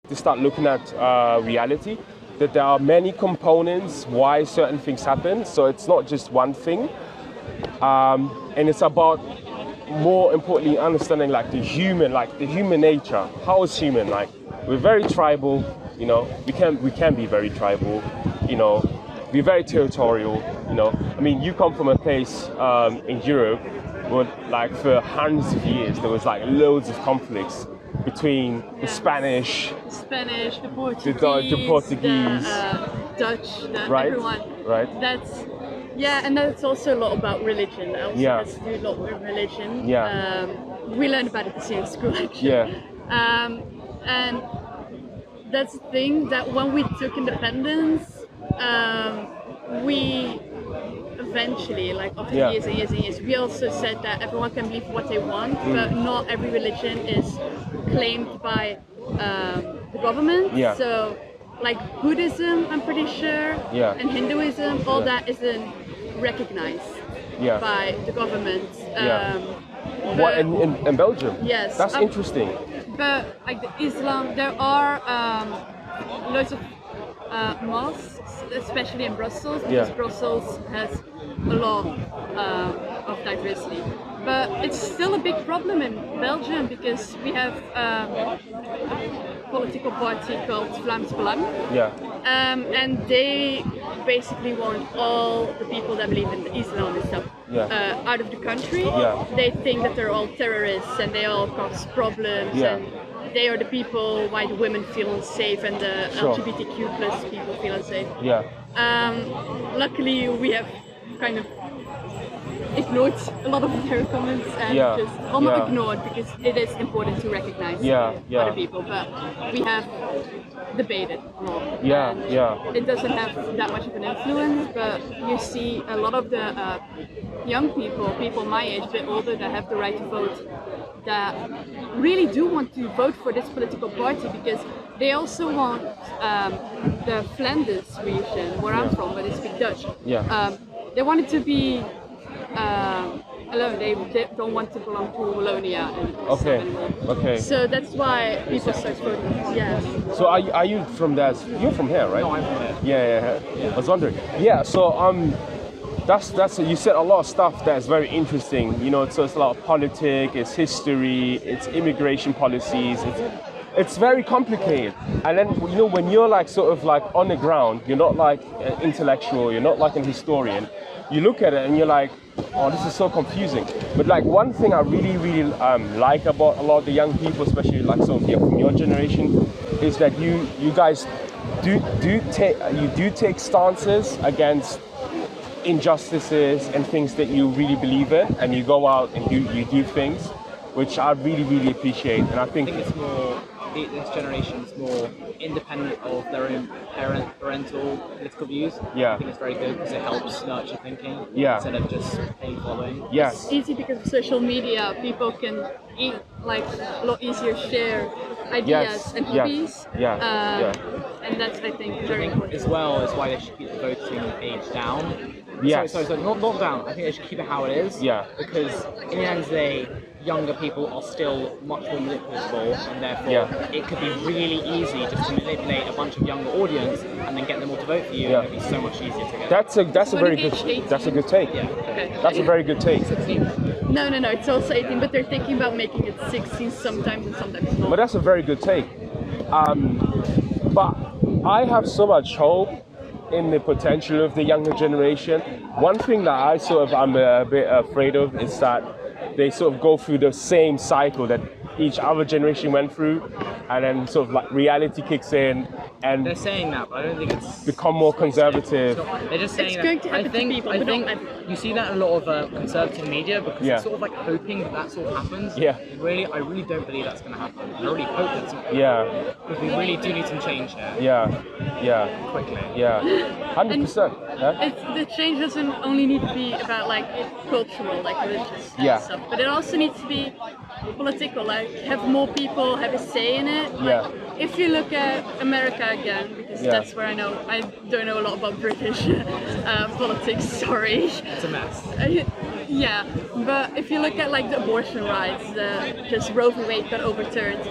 to start looking at reality, that there are many components why certain things happen. So it's not just one thing. And it's about, more importantly, understanding like the human nature. How is human? Like, we're very tribal, you know, we can be very tribal, you know, be very territorial, you know. I mean, you come from a place in Europe where, like, for hundreds of years there was like loads of conflicts between the Spanish, the Portuguese, Dutch, right? Everyone. Right. And that's also a lot about religion. That also has to do a lot with religion. Yeah. We learned about it this year in school, actually. Yeah. And that's the thing, that when we took independence, we eventually, like after years and years and years, we also said that everyone can believe what they want, but not every religion is claimed by the government. Yeah. So, like Buddhism, I'm pretty sure, and Hinduism, all that isn't recognized by the government. What in Belgium? Yes. That's interesting. But like the Islam, there are loads of mosques, especially in Brussels, because Brussels has a lot of diversity. But it's still a big problem in Belgium because we have a political party called Vlaams Belang. And they basically want all the people that believe in Islam and stuff out of the country. They think that they're all terrorists and they all cause problems. And they are the people why the women feel unsafe and the LGBTQ plus people feel unsafe. Luckily, we have kind of ignored a lot of their comments and not ignored, because it is important to recognize other people, but we have debated a lot. It doesn't have that much of an influence, but you see a lot of the young people my age, a bit older, that have the right to vote, that really do want to vote for this political party, because they also want the Flanders region, where I'm from, but they speak Dutch. They want it to be alone. They don't want to belong to Wallonia and stuff anymore. So that's why people start voting. So are you from there? You're from here, right? No, I'm from here. I was wondering. So that's you said a lot of stuff that's very interesting. You know, so it's a lot of politics, it's history, it's immigration policies. It's very complicated. And then, you know, when you're like sort of like on the ground, you're not like an intellectual, you're not like an historian. You look at it and you're like, oh, this is so confusing. But like one thing I really like about a lot of the young people, especially like some of you from your generation, is that you guys do take stances against injustices and things that you really believe in, and you go out and you do things, which I really appreciate. And I think it's more, this generation is more independent of their own parental political views. I think it's very good because it helps nurture thinking instead of just plain following. It's easy because of social media. People can like a lot easier share ideas and hobbies. And that's, I think, very important. As well as why they should keep the voting age down. Sorry, not down. I think they should keep it how it is. Because in the end of the day, younger people are still much more manipulable, and therefore it could be really easy just to manipulate a bunch of younger audience and then get them all to vote for you. And it'd be so much easier to get. That's a very good. That's a good take. That's a very good take. 16. No, it's also 18, but they're thinking about making it 16 sometimes and sometimes not. But that's a very good take. But I have so much hope in the potential of the younger generation. One thing that I I'm a bit afraid of is that they sort of go through the same cycle that each other generation went through, and then sort of like reality kicks in, and they're saying that, but I don't think it's become more conservative. They're just saying it's going to happen to people, I think you see that in a lot of conservative media, because it's sort of like hoping that sort of happens. I really don't believe that's going to happen. I really hope that's not. Because we really do need some change here. Quickly. 100%. The change doesn't only need to be about like cultural, like religious stuff, but it also needs to be political, like have more people have a say in it. Like, if you look at America again, because that's where I don't know a lot about British politics, sorry. It's a mess. But if you look at like the abortion rights, just Roe v. Wade got overturned.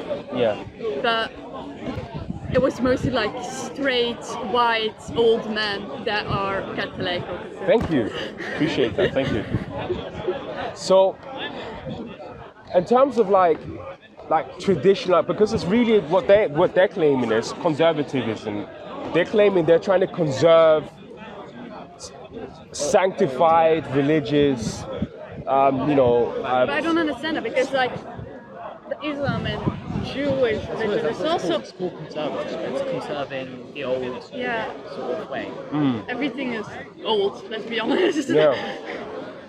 But it was mostly like straight, white, old men that are Catholic. Thank you. Appreciate that. Thank you. So, in terms of like traditional, because it's really what they're claiming is conservatism. They're claiming they're trying to conserve sanctified religious, but I don't understand that because like the Islam and Jewish religion is also it's called conservative. It's conserving the old sort of way. Everything is old. Let's be honest. Yeah.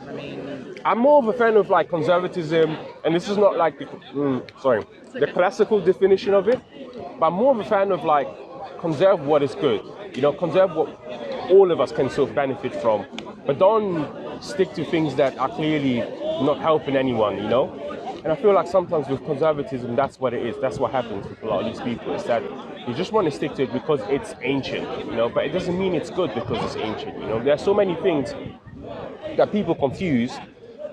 I mean, I'm more of a fan of like conservatism, and this is not like the classical definition of it, but I'm more of a fan of like conserve what is good, conserve what all of us can sort of benefit from, but don't stick to things that are clearly not helping anyone, And I feel like sometimes with conservatism, that's what it is. That's what happens with a lot of these people, is that you just want to stick to it because it's ancient, but it doesn't mean it's good because it's ancient, There are so many things that people confuse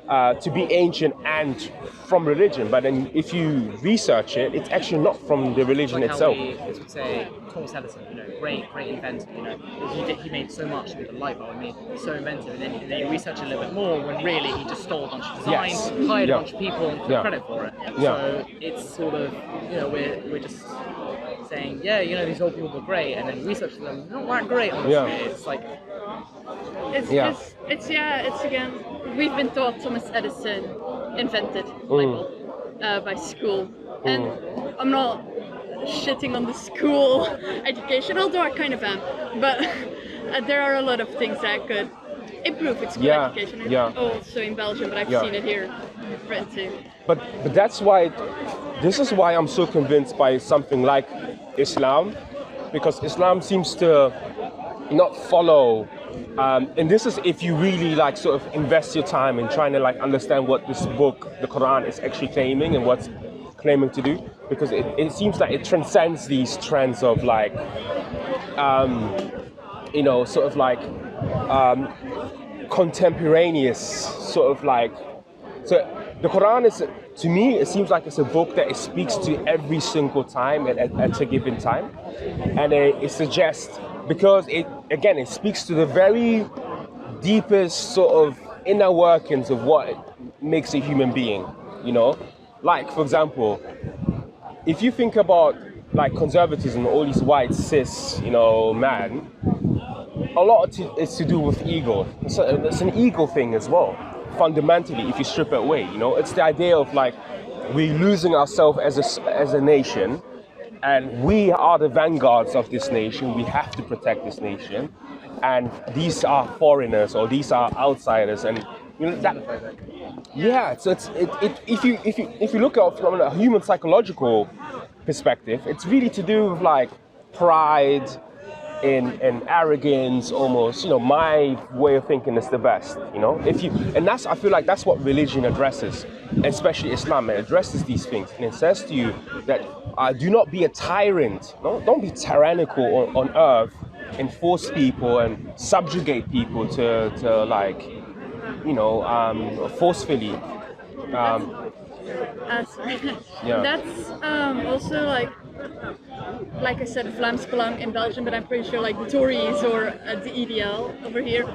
to be ancient and from religion, but then if you research it, it's actually not from the religion like itself. How we would say Thomas Edison, great inventor, he made so much with the light bulb. I mean, so inventive, and then you research a little bit more when really he just stole a bunch of designs, hired a bunch of people, and took credit for it. So it's sort of, we're just saying, these old people were great, and then researching them, not that great, honestly. It's like, it's again, we've been taught Thomas Edison invented light bulb by school, and I'm not shitting on the school education, although I kind of am, but there are a lot of things that could improve with school education, and also in Belgium, but I've seen it here too. But that's why, this is why I'm so convinced by something like Islam, because Islam seems to not follow, and this is if you really like sort of invest your time in trying to like understand what this book, the Quran, is actually claiming and what's claiming to do, because it seems like it transcends these trends of like, sort of like contemporaneous sort of like, so the Quran is, to me, it seems like it's a book that it speaks to every single time at a given time, and it suggests, because it speaks to the very deepest sort of inner workings of what makes a human being, Like, for example, if you think about like conservatism, all these white cis, man, a lot is to do with ego. It's an ego thing as well. Fundamentally, if you strip it away, it's the idea of like we're losing ourselves as a nation, and we are the vanguards of this nation. We have to protect this nation, and these are foreigners or these are outsiders, and that. Yeah, so if you look at it from a human psychological perspective, it's really to do with like pride and arrogance almost. My way of thinking is the best. I feel like that's what religion addresses, especially Islam. It addresses these things, and it says to you that do not be a tyrant. Don't be tyrannical on earth and force people and subjugate people to like, forcefully. That's also like I said, Vlaams Belang in Belgium, but I'm pretty sure like the Tories or the EDL over here,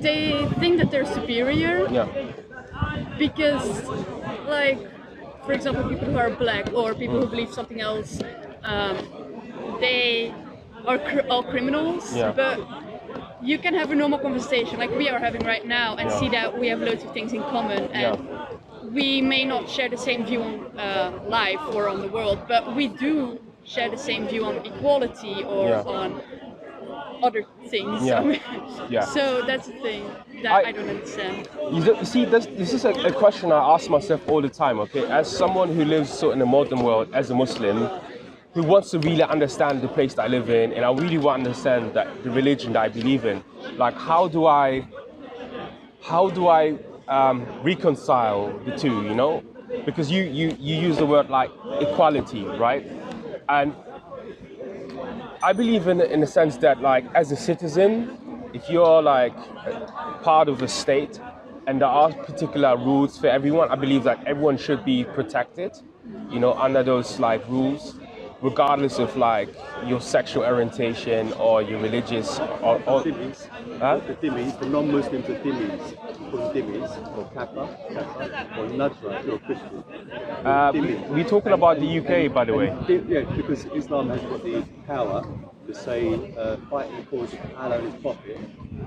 they think that they're superior because, like, for example, people who are black or people who believe something else, they are all criminals, but you can have a normal conversation like we are having right now and see that we have loads of things in common, and we may not share the same view on life or on the world, but we do share the same view on equality or on other things. So that's the thing that I don't understand. You see, this is a question I ask myself all the time, okay? As someone who lives sort of in the modern world, as a Muslim, who wants to really understand the place that I live in, and I really want to understand that the religion that I believe in, like how do I reconcile the two, Because you use the word like equality, right? And I believe in the sense that like as a citizen, if you're like part of a state and there are particular rules for everyone, I believe that everyone should be protected, under those like rules. regardless of like your sexual orientation or your religious or Dhimmis, the Dhimmis, the non-Muslims are Dhimmis, called Dhimmis, or Kappa, or Nadra, if you're a Christian. we're talking about the UK, by the way. Yeah, because Islam has got the power to say, fight the cause of Allah and His Prophet,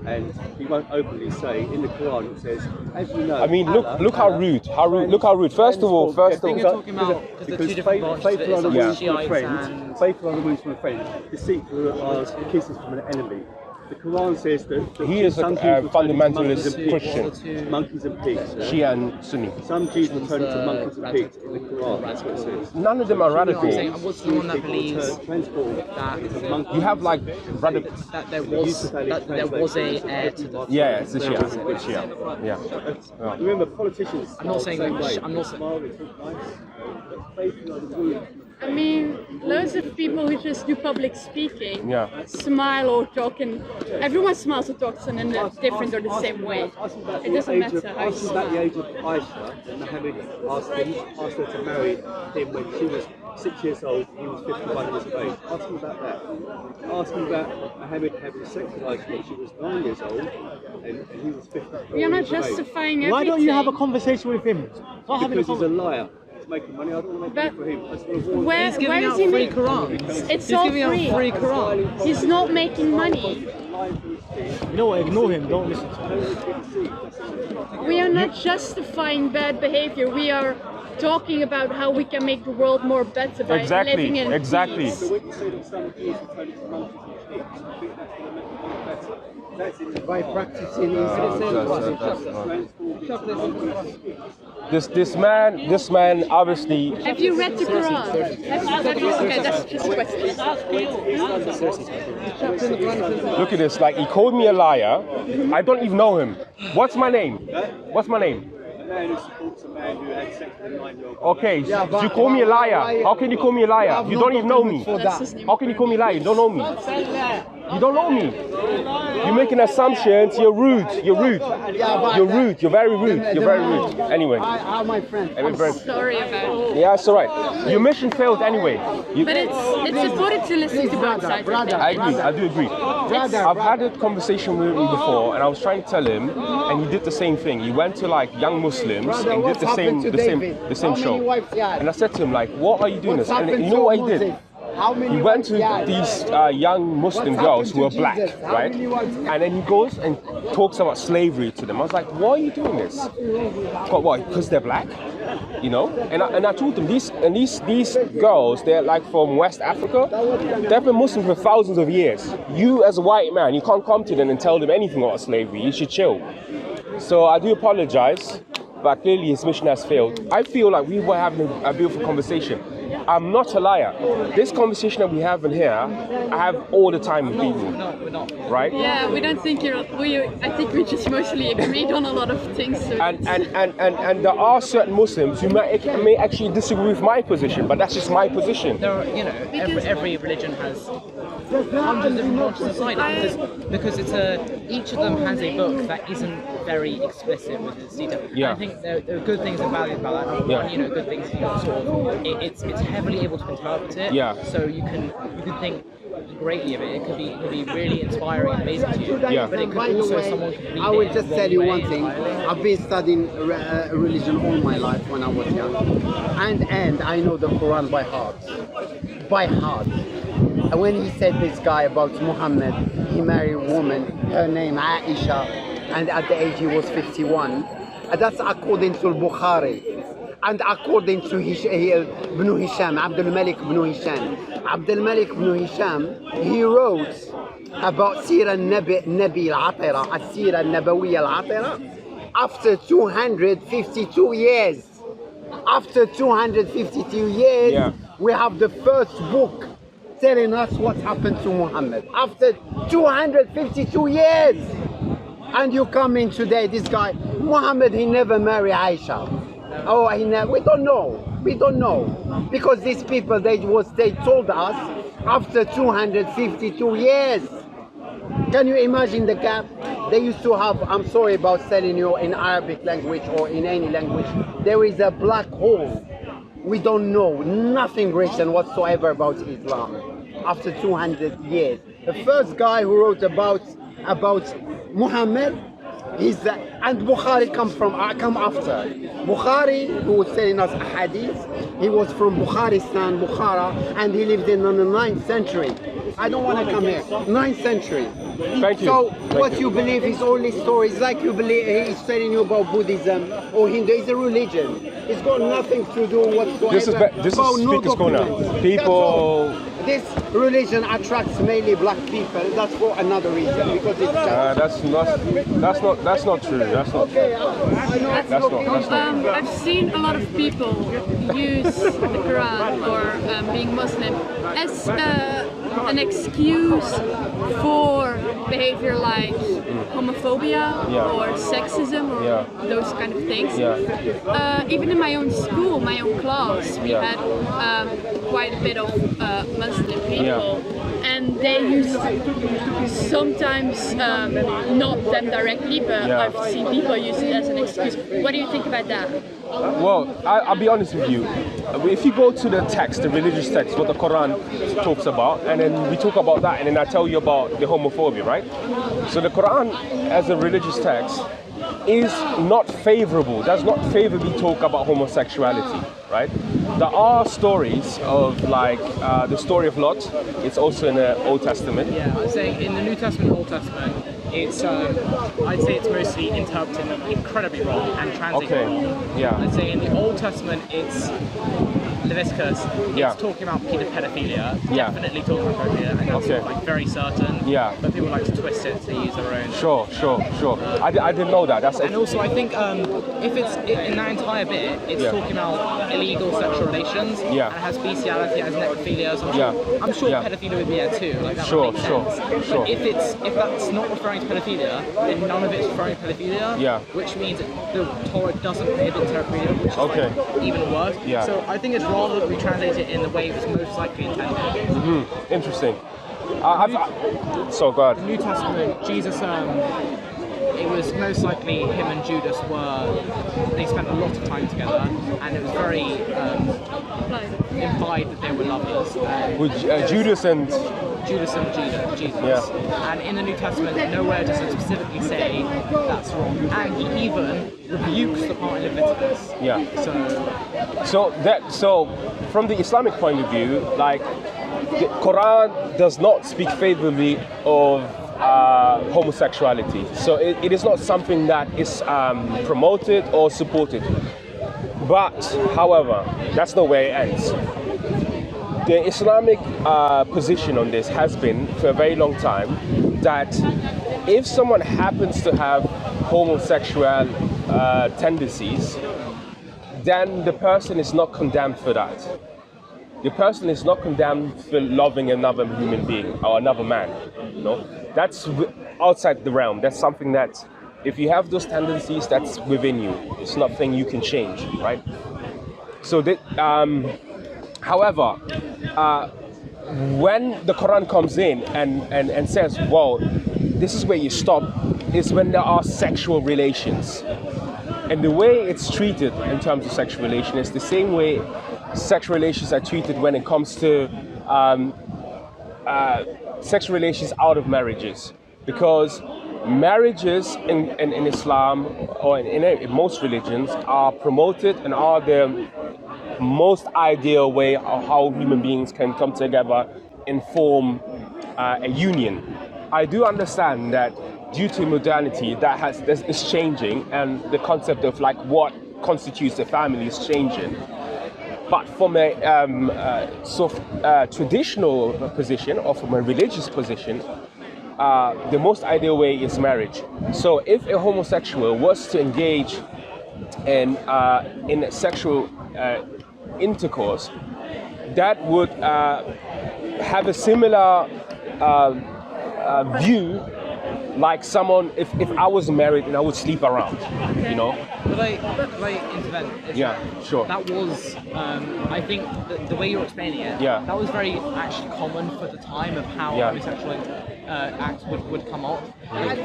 and he won't openly say, in the Quran it says, as you know, I mean, look how rude, look how rude. First of all, because faithful are the wounds from a friend, faithful are the wounds from a friend, deceitful are kisses from an enemy. The Quran says that he is a fundamentalist Christian. Monkeys and pigs. Shia and Sunni. Some Jews will turn into monkeys and pigs in the Quran. That's what it says. None of them are radical. What's the one that believes that you have like radical. That there was a heir to the yeah, it's a Shia. It's Shia. Yeah. Remember, politicians. I'm not saying that. I'm not saying. I mean, loads of people who just do public speaking, smile or talk, and everyone smiles or talks in a different or the same way. It doesn't matter how you Ask about the age of Aisha, and Muhammad asked her to marry him when she was 6 years old, he was 51 years of age. Ask him about that. Ask him about Muhammad having sex with Aisha when she was 9 years old, and he was 54 You're not years of age. justifying everything. Why don't you have a conversation with him? Because he's a liar. Making money. I don't want to make money for him. Where is he making Quran? It's all free. Free Quran. He's not making money. You know what? Ignore him. Don't listen to him. We are not justifying bad behavior. We are talking about how we can make the world more better by living in peace. So when you say that some Jews will turn into monkeys and pigs, I think that's going to make it better. That's it. By practicing This man obviously. Have you read the Quran? Okay, that's just a question. Look at this, like he called me a liar. I don't even know him. What's my name? What's my name? Man who supports a man who had sex with a 9-year-old. Okay, so you call me a liar. How can you call me a liar? You don't even know me. How can you call me a liar? You don't know me. You don't know me. You're making assumptions. You're rude. You're rude. You're rude. You're very rude. You're very rude. Anyway. My friend. I'm sorry about it. Yeah, it's alright. Your mission failed anyway. But it's important to listen to both sides. I agree. I do agree. I've had a conversation with him before, and I was trying to tell him, and he did the same thing. He went to like young Muslims and did the same show. And I said to him like, "What are you doing this?" And you know what he did? He went to these young Muslim girls who are black, right? And then he goes and talks about slavery to them. I was like, "Why are you doing this?" What? Because they're black, you know? And I told them these girls, they're like from West Africa. They've been Muslim for thousands of years. You as a white man, you can't come to them and tell them anything about slavery. You should chill. So I do apologize, but clearly his mission has failed. I feel like we were having a beautiful conversation. I'm not a liar. This conversation that we have in here, I have all the time with people. We're not. Right? Yeah, we don't think I think we just mostly agreed on a lot of things. So and there are certain Muslims who may actually disagree with my position, but that's just my position. There are, every religion has hundreds of branches inside it because each of them has a book that isn't very explicit with its detail. Yeah. I think there are good things and values about that. One, good things it's heavily able to interpret it. Yeah. So you can think greatly of it. It could be really inspiring and amazing to you. Yeah. But it could also someone could read it. I will just tell you one thing. I've been studying religion all my life when I was young, and I know the Quran by heart. By heart. And when he said this guy about Muhammed, he married a woman, her name Aisha, and at the age he was 51. And that's according to Bukhari. And according to Ibn Hisham, Abdul Malik ibn Hisham. Abdul Malik ibn Hisham, he wrote about Sira Nabi al-Atira, Sira Nabawiyya al-Atira, after 252 years. After 252 years, we have the first book telling us what happened to Muhammad. After 252 years. And you come in today, this guy, Muhammad, he never married Aisha. Oh, we don't know. We don't know. Because these people, they told us after 252 years. Can you imagine the gap? They used to have, I'm sorry about telling you in Arabic language or in any language, there is a black hole we don't know nothing written whatsoever about Islam after 200 years. The first guy who wrote about Muhammed is and Bukhari come after. Bukhari, who was telling us a hadith, he was from Bukharistan, Bukhara, and he lived in the 9th century. I don't want to come here. 9th century. Thank you. So what you believe is only stories, like you believe he's telling you about Buddhism or Hindu. It's a religion. It's got nothing to do whatsoever. This is Speaker's Corner. People. This religion attracts mainly black people. That's for another reason, because it's that's not true. That's not. okay. I know. That's not. I've seen a lot of people use the Quran or being Muslim as an excuse for behavior like homophobia or sexism or those kind of things. Even in my own school, my own class, we had quite a bit of Muslim people, and they used sometimes not them directly, but I've seen people use it as an excuse. What do you think about that? Well, I'll be honest with you. If you go to the text, the religious text, what the Quran talks about, and then we talk about that, and then I tell you about the homophobia, right? So the Quran, as a religious text, is not favorable, does not favorably talk about homosexuality, right? There are stories of like the story of Lot. It's also in the Old Testament. Yeah, I'm saying in the New Testament and Old Testament, it's I'd say it's mostly interpreted incredibly wrong and translated wrong. Yeah. I'd say in the Old Testament, it's Leviticus. It's talking about pedophilia. Definitely talking about pedophilia, and that's like very certain. Yeah. But people like to twist it to use their own. Sure. I didn't know that. And also, I think if it's in that entire bit, it's talking about illegal sexual relations. And it has bestiality, it has necrophilia. So I'm sure pedophilia would be there too. Like that would make sense. But if that's not referring to pedophilia, then none of it's referring to pedophilia. Which means the Torah doesn't prohibit pedophilia, which is like even worse. So I think it's rather that we translate it in the way it was most likely intended. Interesting. So God. The New Testament, Jesus, it was most likely him and Judas they spent a lot of time together, and it was very implied that they were lovers. Judas and Jesus. And in the New Testament, nowhere does it specifically say that's wrong. And he even rebukes the part in Leviticus. So from the Islamic point of view, like the Quran does not speak favorably of homosexuality. So it is not something that is promoted or supported. But, however, that's not where it ends. The Islamic position on this has been for a very long time that if someone happens to have homosexual tendencies, then the person is not condemned for that. The person is not condemned for loving another human being or another man. You know, that's outside the realm. That's something that, if you have those tendencies, that's within you. It's nothing you can change, right? So that, however, when the Quran comes in and says, well, this is where you stop, is when there are sexual relations. And the way it's treated in terms of sexual relations is the same way sexual relations are treated when it comes to sexual relations out of marriages. Because marriages in Islam or in most religions are promoted and are the most ideal way of how human beings can come together and form a union. I do understand that due to modernity that is changing, and the concept of like what constitutes a family is changing. But from a traditional position or from a religious position, the most ideal way is marriage. So if a homosexual was to engage in sexual intercourse, that would have a similar view like someone, if I was married and I would sleep around, you know. But I intervene? Sure. That was, I think, the way you're explaining it, that was very actually common for the time of how homosexual act would come up,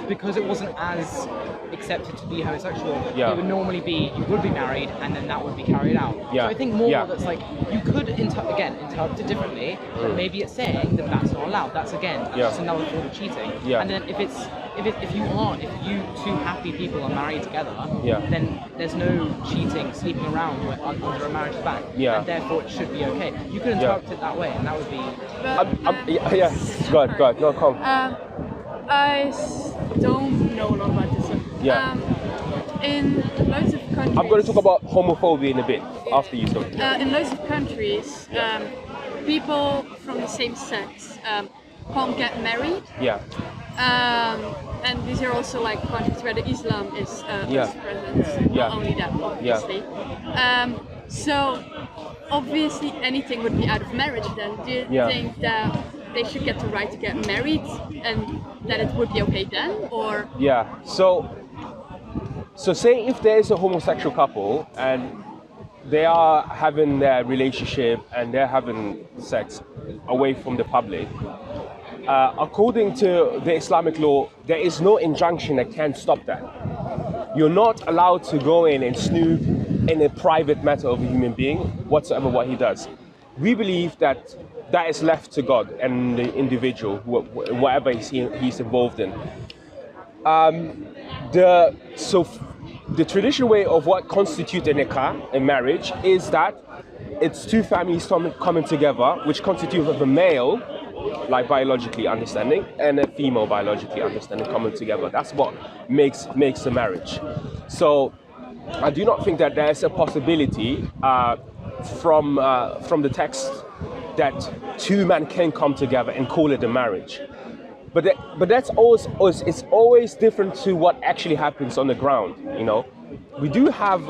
because it wasn't as accepted to be homosexual. Yeah. It would normally be you would be married and then that would be carried out. Yeah. So I think more Yeah. that's like you could interpret it differently. But maybe it's saying that that's not allowed. That's just another form of cheating. Yeah. And then if you two happy people are married together, then there's no cheating, sleeping around under a marriage back, and therefore it should be okay. You could interpret it that way, and that would be. Go ahead. No, come. Don't know a lot about this. Yeah. In loads of countries. I'm going to talk about homophobia in a bit after you talk. In loads of countries, people from the same sex can't get married. Yeah. And these are also like countries where the Islam is present. Not only that, obviously. So obviously anything would be out of marriage then. Do you think that they should get the right to get married and that it would be okay then, or? Yeah. So say if there is a homosexual couple and they are having their relationship and they're having sex away from the public, according to the Islamic law, there is no injunction that can stop that. You're not allowed to go in and snoop in a private matter of a human being, whatsoever what he does. We believe that is left to God and the individual, whatever he's involved in. The traditional way of what constitutes a nikah, a marriage, is that it's two families coming together, which constitute of a male, like biologically understanding, and a female biologically understanding coming together. That's what makes a marriage. So I do not think that there's a possibility from the text that two men can come together and call it a marriage. But that's it's always different to what actually happens on the ground. You know, we do have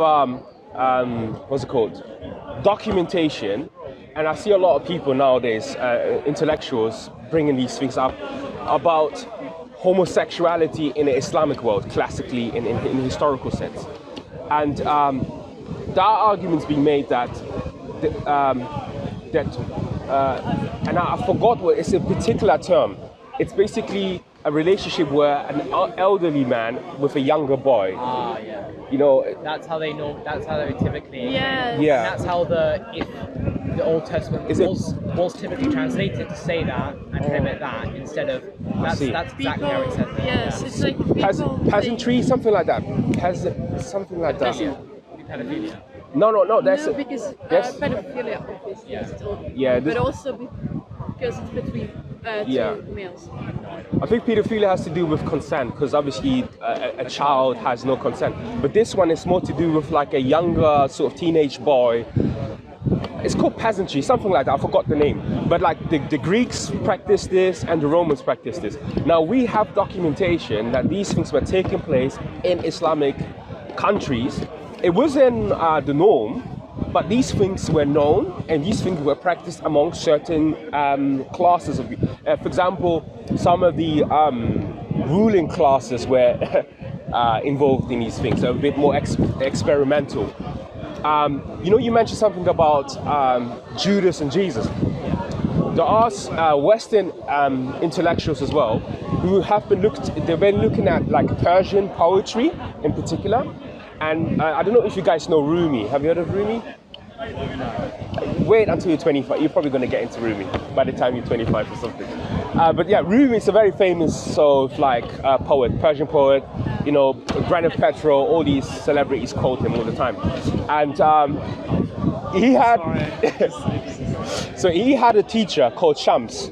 what's it called, documentation, and I see a lot of people nowadays, intellectuals, bringing these things up about homosexuality in the Islamic world, classically in a historical sense, and there are arguments being made that and I forgot what it's a particular term. It's basically a relationship where an elderly man with a younger boy. You know. That's how they know. That's how they typically. Yeah. Yeah. That's how if the Old Testament was typically translated to say that and prohibit that instead of. That's exactly how it says it. Yes, it's like people peasantry, something like that. Something like that. Pedophilia. No. That's no, because pedophilia obviously is all, but also because it's between two males. I think pedophilia has to do with consent, because obviously a child has no consent. But this one is more to do with like a younger sort of teenage boy. It's called peasantry, something like that. I forgot the name. But like the Greeks practiced this and the Romans practiced this. Now we have documentation that these things were taking place in Islamic countries. It wasn't the norm, but these things were known and these things were practiced among certain classes of people. For example, some of the ruling classes were involved in these things, so a bit more experimental. You know, you mentioned something about Judas and Jesus. There are Western intellectuals as well who have been looking at like Persian poetry in particular. And I don't know if you guys know Rumi. Have you heard of Rumi? Wait until you're 25. You're probably going to get into Rumi by the time you're 25 or something. But yeah, Rumi is a very famous poet, Persian poet. You know, Gwyneth Paltrow, all these celebrities quote him all the time. And he had so he had a teacher called Shams.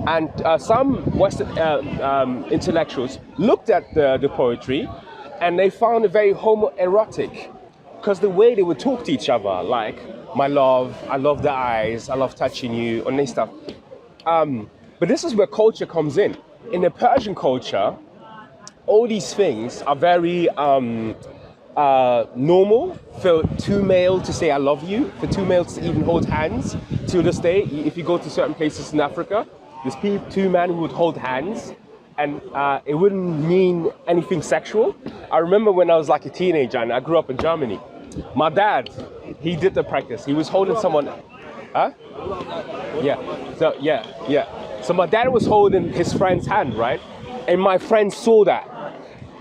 And some Western intellectuals looked at the poetry and they found it very homoerotic, because the way they would talk to each other, like, my love, I love the eyes, I love touching you, and this stuff. But this is where culture comes in. In the Persian culture, all these things are very normal for two males to say I love you, for two males to even hold hands. To this day, if you go to certain places in Africa, there's two men who would hold hands, and it wouldn't mean anything sexual. I remember when I was like a teenager and I grew up in Germany, my dad, he did the practice. He was holding someone, huh? Yeah. So my dad was holding his friend's hand, right? And my friends saw that.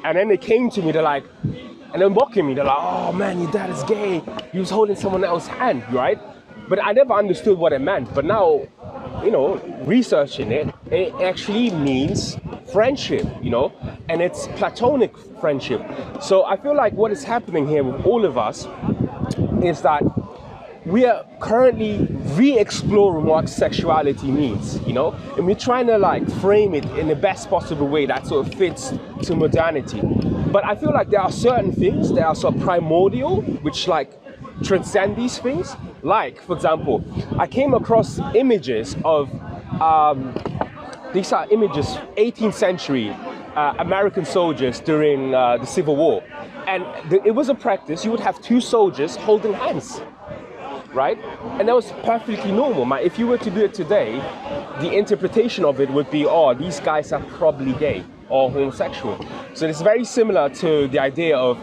And then they came to me, they're like, and they're mocking me. They're like, oh man, your dad is gay. He was holding someone else's hand, right? But I never understood what it meant. But now, you know, researching it, it actually means friendship, you know, and it's platonic friendship. So I feel like what is happening here with all of us is that we are currently re-exploring what sexuality means, you know, and we're trying to like frame it in the best possible way that sort of fits to modernity. But I feel like there are certain things that are sort of primordial, which like transcend these things. Like, for example, I came across images of, these are images 18th century American soldiers during the Civil War. And it was a practice, you would have two soldiers holding hands, right? And that was perfectly normal. If you were to do it today, the interpretation of it would be, oh, these guys are probably gay or homosexual. So it's very similar to the idea of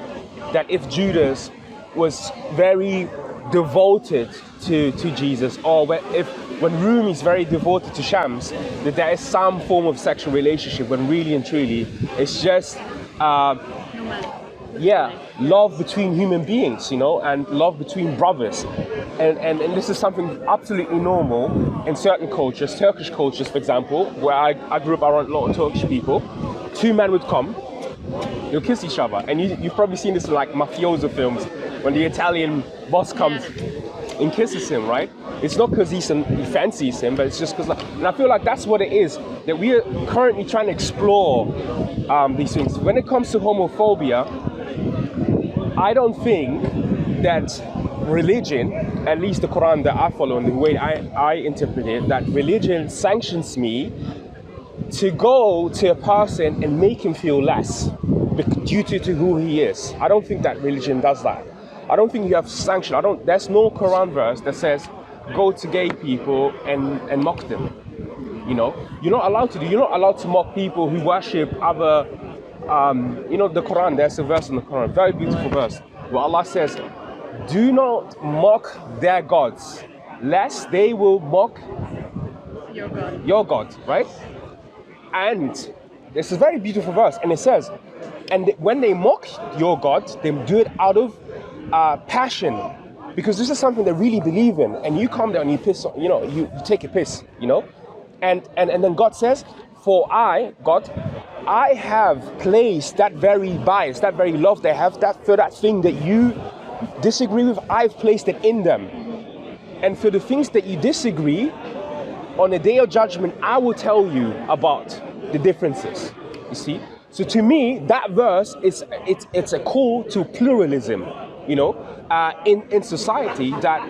that if Judas was very devoted to Jesus, or when Rumi is very devoted to Shams, that there is some form of sexual relationship, when really and truly it's just love between human beings, you know, and love between brothers. And this is something absolutely normal in certain cultures, Turkish cultures, for example, where I grew up around a lot of Turkish people. Two men would come, they'll kiss each other. And you've probably seen this in like mafioso films, when the Italian boss comes and kisses him, right? It's not because he fancies him, but it's just because, and I feel like that's what it is, that we are currently trying to explore these things. When it comes to homophobia, I don't think that religion, at least the Quran that I follow and the way I interpret it, that religion sanctions me to go to a person and make him feel less due to who he is. I don't think that religion does that. I don't think you have sanction. There's no Quran verse that says go to gay people and mock them. You know, you're not allowed to mock people who worship other. You know, the Quran. There's a verse in the Quran, very beautiful verse, where Allah says, "Do not mock their gods, lest they will mock your God." Right? And this is a very beautiful verse, and it says, "And when they mock your God, they do it out of passion, because this is something they really believe in, and you come there and you piss, you know, you take a piss, you know, and then God says, for God, I have placed that very bias, that very love they have, for that thing that you disagree with, I've placed it in them, and for the things that you disagree, on the day of judgment, I will tell you about the differences." You see, so to me, that verse it's a call to pluralism. You know, in society, that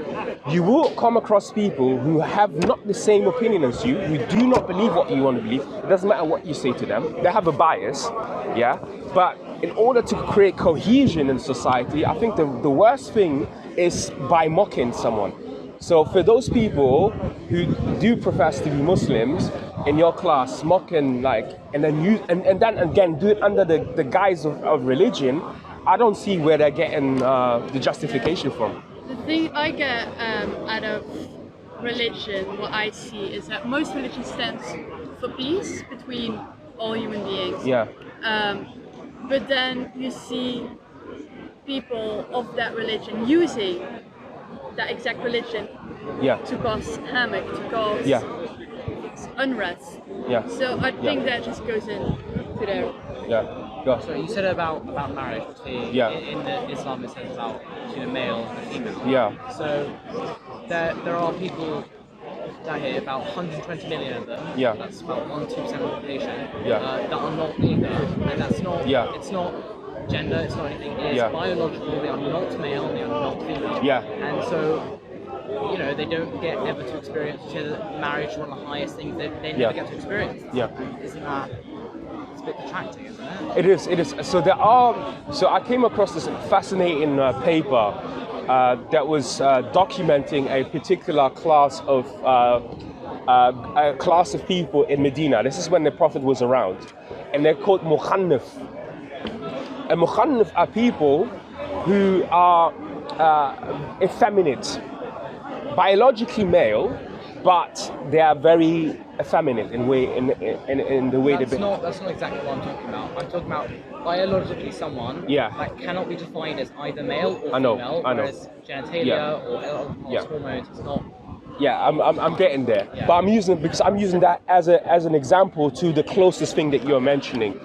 you will come across people who have not the same opinion as you, who do not believe what you want to believe. It doesn't matter what you say to them. They have a bias, yeah? But in order to create cohesion in society, I think the worst thing is by mocking someone. So for those people who do profess to be Muslims in your class, mocking and then again do it under the guise of religion, I don't see where they're getting the justification from. The thing I get out of religion, what I see, is that most religion stands for peace between all human beings. Yeah. But then you see people of that religion using that exact religion to cause havoc, to cause unrest. Yeah. So I think that just goes into there. Yeah. So you said about marriage between in the Islam, it says about between a male and a female. Yeah. So there are people down here, about 120 million of them. Yeah. That's about 1-2% of the population. Yeah. That are not either, and that's not. Yeah. It's not gender. It's not anything. It's biological. They are not male. They are not female. Yeah. And so, you know, they don't get ever to experience each other. Marriage is one of the highest things they never get to experience. Yeah. Isn't that? It's a bit detracting, isn't it? It is. So So I came across this fascinating paper that was documenting a particular class of people in Medina. This is when the Prophet was around, and they're called Muhannif. And Muhannif are people who are effeminate, biologically male, but they are very effeminate in the way they. That's not exactly what I'm talking about. I'm talking about biologically someone that cannot be defined as either male or female, whereas genitalia or hormones, it's not. Yeah, I'm getting there, but I'm using that as an example to the closest thing that you're mentioning,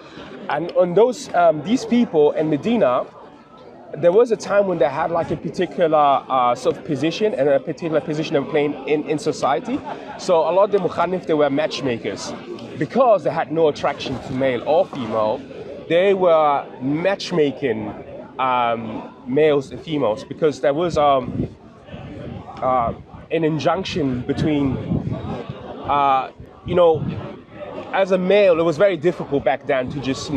and on those these people in Medina, there was a time when they had like a particular sort of position and a particular position of playing in society. So a lot of the mukhanif, they were matchmakers, because they had no attraction to male or female. They were matchmaking males and females, because there was an injunction between, as a male, it was very difficult back then to just,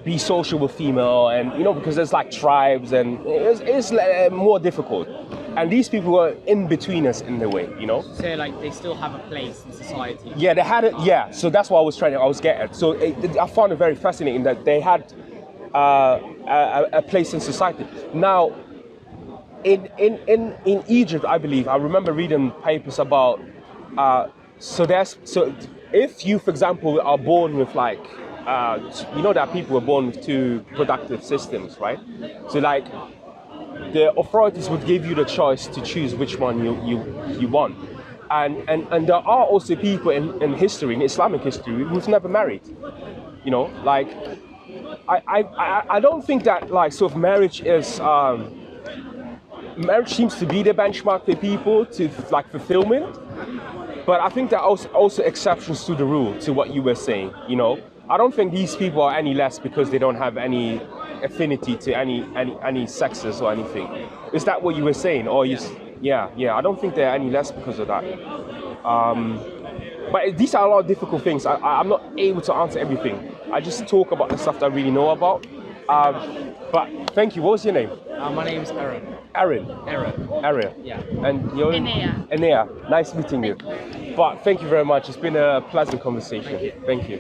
be social with female, and because there's like tribes, and it's more difficult. And these people were in between us in the way, So like they still have a place in society. Yeah, they had it. Yeah, so that's what I was getting. So I found it very fascinating that they had a place in society. Now, in Egypt, I believe, I remember reading papers about. So if you, for example, are born with like, that people were born with two reproductive systems, right? So like, the authorities would give you the choice to choose which one you want, and there are also people in history, in Islamic history, who've never married. Like, I don't think that like sort of marriage is. Marriage seems to be the benchmark for people to like fulfillment, but I think there are also exceptions to the rule, to what you were saying. I don't think these people are any less because they don't have any affinity to any sexes or anything. Is that what you were saying? Or yeah, I don't think they're any less because of that. But these are a lot of difficult things. I'm not able to answer everything. I just talk about the stuff that I really know about. But thank you. What was your name? My name's Aaron. Aaron. Yeah. And you're Enea. Enea. Nice meeting you. But thank you very much. It's been a pleasant conversation. Thank you.